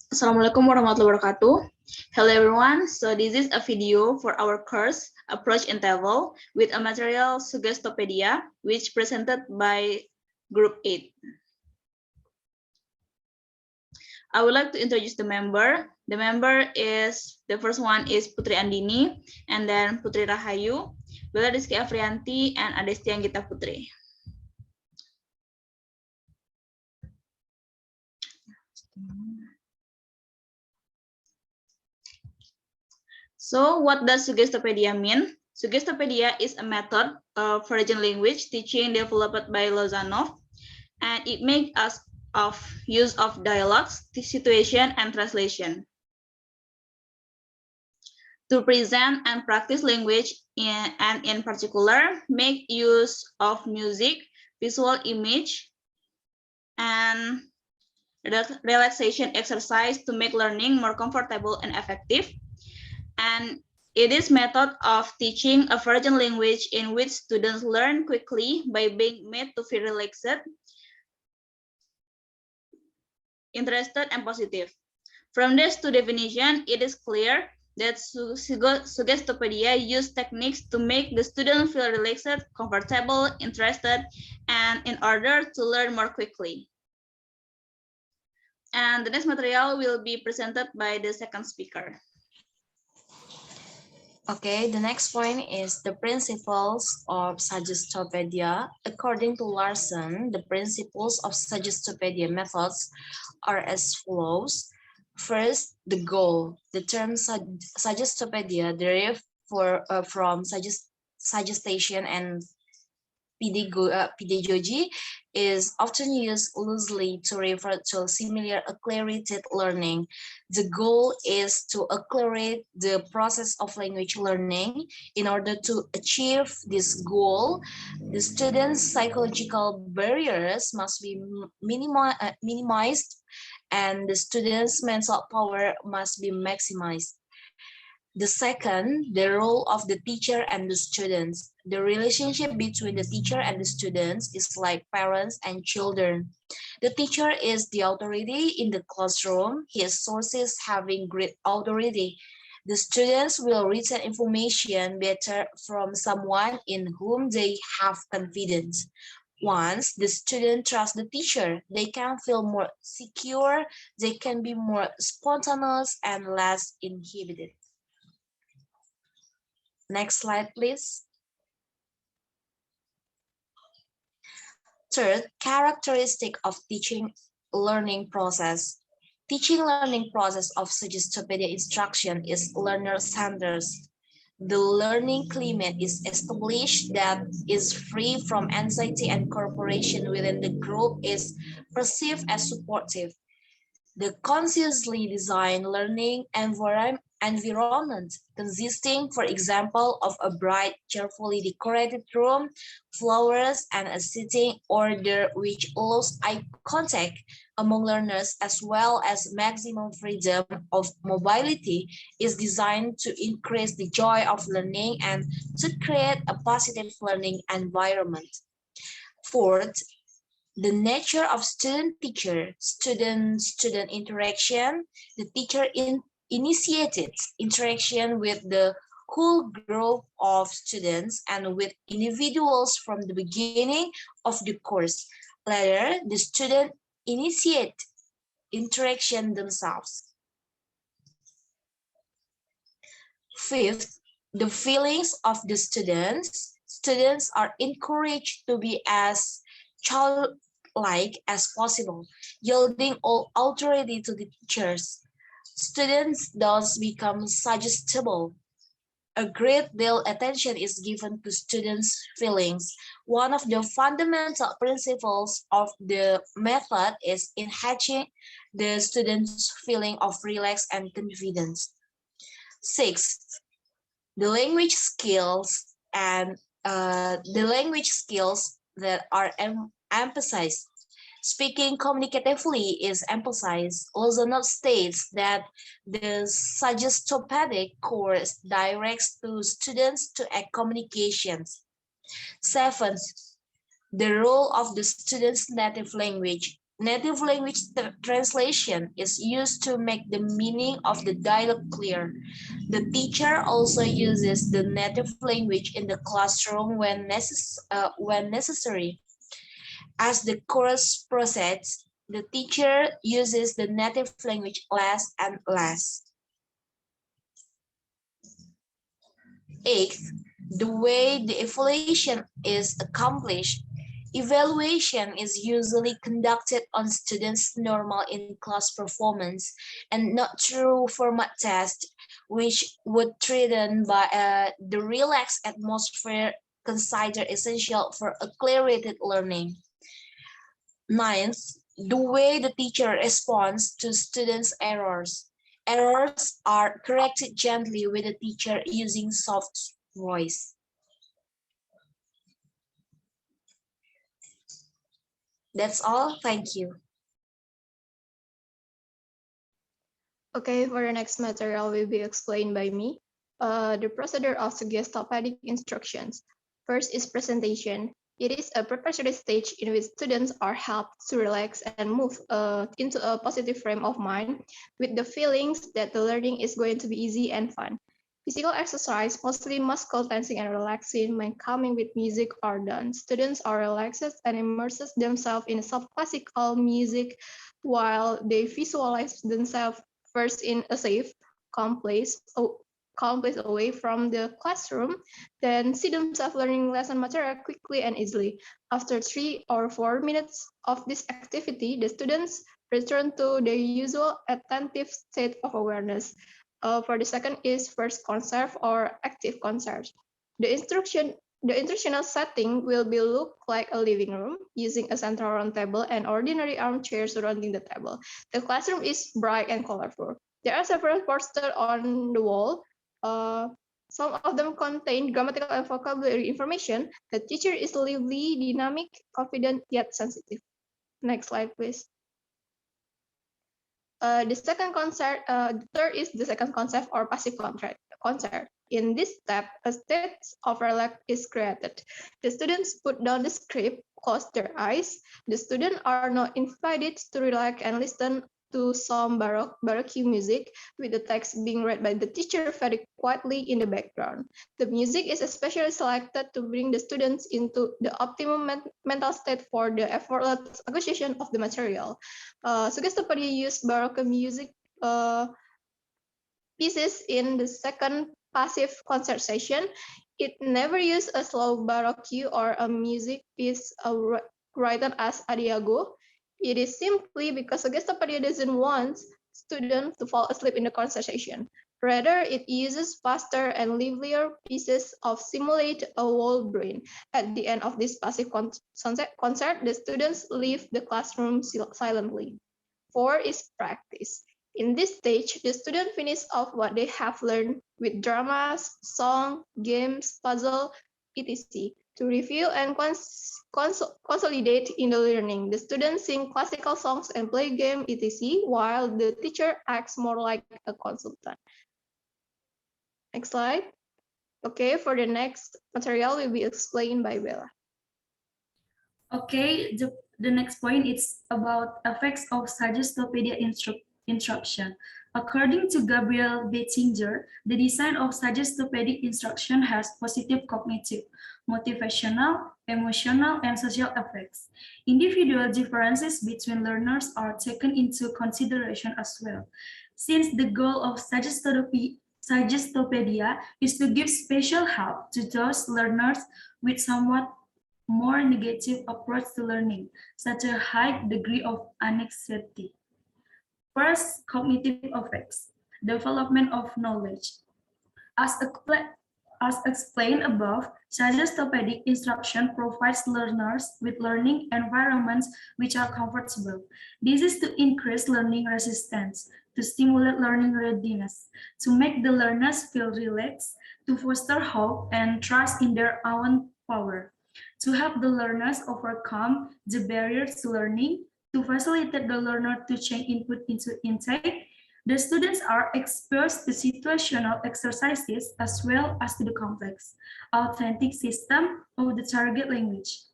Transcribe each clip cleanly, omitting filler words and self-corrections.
Assalamualaikum warahmatullahi wabarakatuh. Hello everyone. So this is a video for our course Approach in TEFL with a material Suggestopedia, which presented by Group 8. I would like to introduce the member. The first one is Putri Andini, and then Putri Rahayu, Bella Rizky Afrianti, and Adesti Anggita Putri. So what does Suggestopedia mean? Suggestopedia is a method of foreign language teaching developed by Lozanov, and it makes us of use of dialogues, situation, and translation to present and practice language and in particular make use of music, visual image, and relaxation exercise to make learning more comfortable and effective. And it is method of teaching a foreign language in which students learn quickly by being made to feel relaxed, interested, and positive. From this to definition, it is clear that Suggestopedia use techniques to make the student feel relaxed, comfortable, interested, and in order to learn more quickly. And the next material will be presented by the second speaker. Okay, the next point is the principles of Suggestopedia. According to Larson, the principles of Suggestopedia methods are as follows. First, the goal. The term Suggestopedia derived from suggestion and pedagogy is often used loosely to refer to similar accelerated learning. The goal is to accelerate the process of language learning. In order to achieve this goal, the students' psychological barriers must be minimized and the students' mental power must be maximized. The second, the role of the teacher and the students. The relationship between the teacher and the students is like parents and children. The teacher is the authority in the classroom, his sources having great authority. The students will retain information better from someone in whom they have confidence. Once the student trusts the teacher, they can feel more secure, they can be more spontaneous and less inhibited. Next slide, please. Third, characteristic of teaching learning process. Teaching learning process of Suggestopedia instruction is learner-centered. The learning climate is established that is free from anxiety and cooperation within the group is perceived as supportive. The consciously designed learning environment consisting, for example, of a bright, cheerfully decorated room, flowers, and a sitting order which allows eye contact among learners as well as maximum freedom of mobility is designed to increase the joy of learning and to create a positive learning environment. Fourth, the nature of student-teacher, student-student interaction, the teacher initiated interaction with the whole group of students and with individuals from the beginning of the course. Later, the student initiate interaction themselves. Fifth, the feelings of the students. Students are encouraged to be as childlike as possible, yielding all authority to the teachers. Students thus become suggestible. A great deal attention is given to students' feelings. One of the fundamental principles of the method is enhancing the students' feeling of relax and confidence. Sixth, the language skills that are emphasized. Speaking communicatively is emphasized. Lozanov states that the suggestopedic course directs to students to act communications. Seventh, the role of the student's native language. Native language translation is used to make the meaning of the dialogue clear. The teacher also uses the native language in the classroom when necessary. As the course proceeds, the teacher uses the native language less and less. Eighth, the way the evaluation is accomplished. Evaluation is usually conducted on students' normal in-class performance and not through format tests, which would threaten by the relaxed atmosphere considered essential for accelerated learning. Ninth, the way the teacher responds to students' errors. Errors are corrected gently with the teacher using soft voice. That's all. Thank you. Okay, for the next material will be explained by me. The procedure of suggestopedic instructions. First is presentation. It is a preparatory stage in which students are helped to relax and move into a positive frame of mind with the feelings that the learning is going to be easy and fun. Physical exercise, mostly muscle tensing and relaxing when coming with music are done. Students are relaxed and immerses themselves in soft classical music while they visualize themselves first in a safe, calm place, calm place away from the classroom, then see themselves learning lesson material quickly and easily. After 3 or 4 minutes of this activity, the students return to their usual attentive state of awareness. For the second is first conserve or active conserve. The instructional setting will be look like a living room using a central round table and ordinary armchairs surrounding the table. The classroom is bright and colorful. There are several posters on the wall. Some of them contain grammatical and vocabulary information. The teacher is lively, dynamic, confident, yet sensitive. Next slide, please. The third is the second concept or passive concept. In this step, a state overlap is created. The students put down the script, close their eyes. The students are now invited to relax and listen to some baroque music with the text being read by the teacher very quietly in the background. The music is especially selected to bring the students into the optimum mental state for the effortless acquisition of the material. Suggestopedia used baroque music pieces in the second passive concert session. It never used a slow baroque or a music piece written as adiago. It is simply because Suggestopedia doesn't want students to fall asleep in the conversation. Rather, it uses faster and livelier pieces of simulate a whole brain. At the end of this passive concert, the students leave the classroom silently. 4 is practice. In this stage, the student finish off what they have learned with dramas, song, games, puzzle, etc. To review and consolidate in the learning, the students sing classical songs and play game, etc., while the teacher acts more like a consultant. Next slide. Okay, for the next material will be explained by Bella. Okay, the next point is about effects of Suggestopedia instruction. According to Gabriel Bettinger, the design of suggestopedic instruction has positive cognitive, motivational, emotional, and social effects. Individual differences between learners are taken into consideration as well. Since the goal of Suggestopedia is to give special help to those learners with somewhat more negative approach to learning, such a high degree of anxiety. First, cognitive effects, development of knowledge. As, as explained above, suggestopedic instruction provides learners with learning environments which are comfortable. This is to increase learning resistance, to stimulate learning readiness, to make the learners feel relaxed, to foster hope and trust in their own power, to help the learners overcome the barriers to learning, to facilitate the learner to change input into intake. The students are exposed to situational exercises as well as to the complex, authentic system of the target language.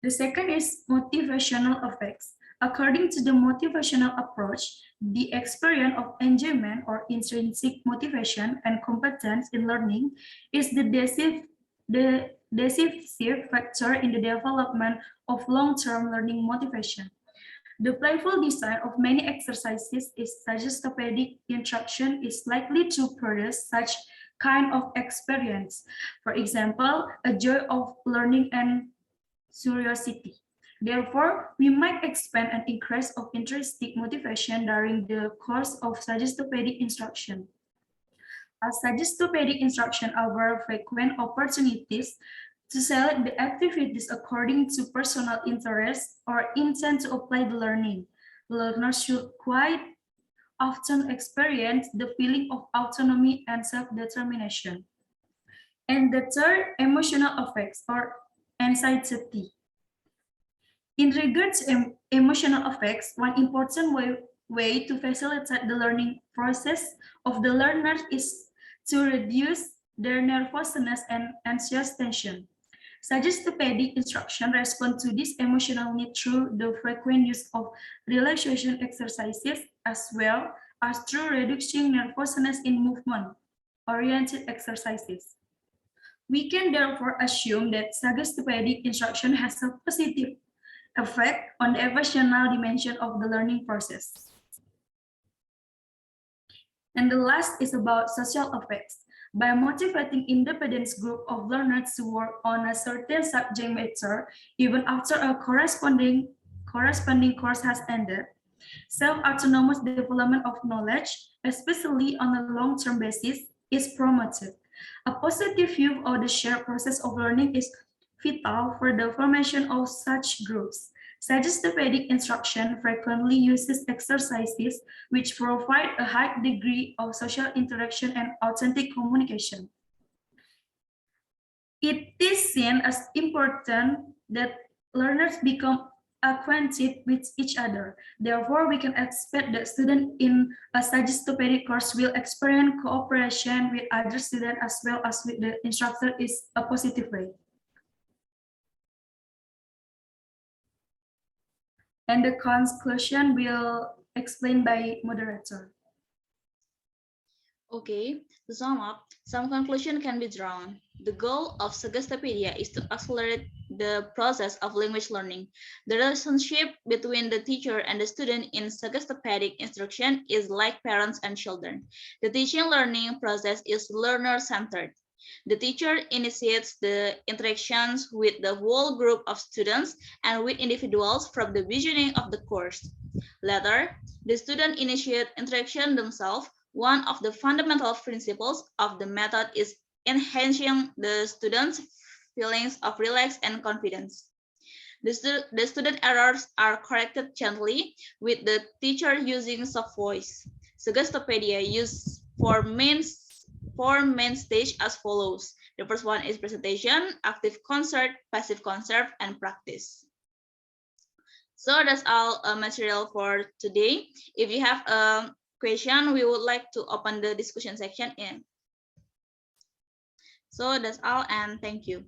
The second is motivational effects. According to the motivational approach, the experience of enjoyment or intrinsic motivation and competence in learning is the decisive factor in the development of long-term learning motivation. The playful design of many exercises is suggestopedic instruction is likely to produce such kind of experience. For example, a joy of learning and curiosity. Therefore, we might expand and increase of intrinsic motivation during the course of suggestopedic instruction. As suggestopedic instruction offer frequent opportunities to select the activities according to personal interest or intent to apply the learning. Learners should quite often experience the feeling of autonomy and self-determination. And the third, emotional effects or anxiety. In regards to emotional effects, one important way to facilitate the learning process of the learner is to reduce their nervousness and anxious tension. Suggestopedic instruction respond to this emotional need through the frequent use of relaxation exercises as well as through reducing nervousness in movement-oriented exercises. We can therefore assume that suggestopedic instruction has a positive effect on the emotional dimension of the learning process. And the last is about social effects. By motivating independent group of learners to work on a certain subject matter, even after a corresponding course has ended, self-autonomous development of knowledge, especially on a long-term basis, is promoted. A positive view of the shared process of learning is vital for the formation of such groups. Suggestopedic instruction frequently uses exercises which provide a high degree of social interaction and authentic communication. It is seen as important that learners become acquainted with each other. Therefore, we can expect that students in a suggestopedic course will experience cooperation with other students as well as with the instructor is a positive way. And the conclusion will explain by moderator. Okay, to sum up, some conclusion can be drawn. The goal of Suggestopedia is to accelerate the process of language learning. The relationship between the teacher and the student in suggestopedic instruction is like parents and children. The teaching learning process is learner-centered. The teacher initiates the interactions with the whole group of students and with individuals from the beginning of the course. Later, the student initiate interaction themselves. One of the fundamental principles of the method is enhancing the students' feelings of relax and confidence. The student errors are corrected gently with the teacher using soft voice. Suggestopedia uses four main stage as follows. The first one is presentation, active concert, passive concert, and practice. So that's all material for today. If you have a question, we would like to open the discussion section in. So that's all, and thank you.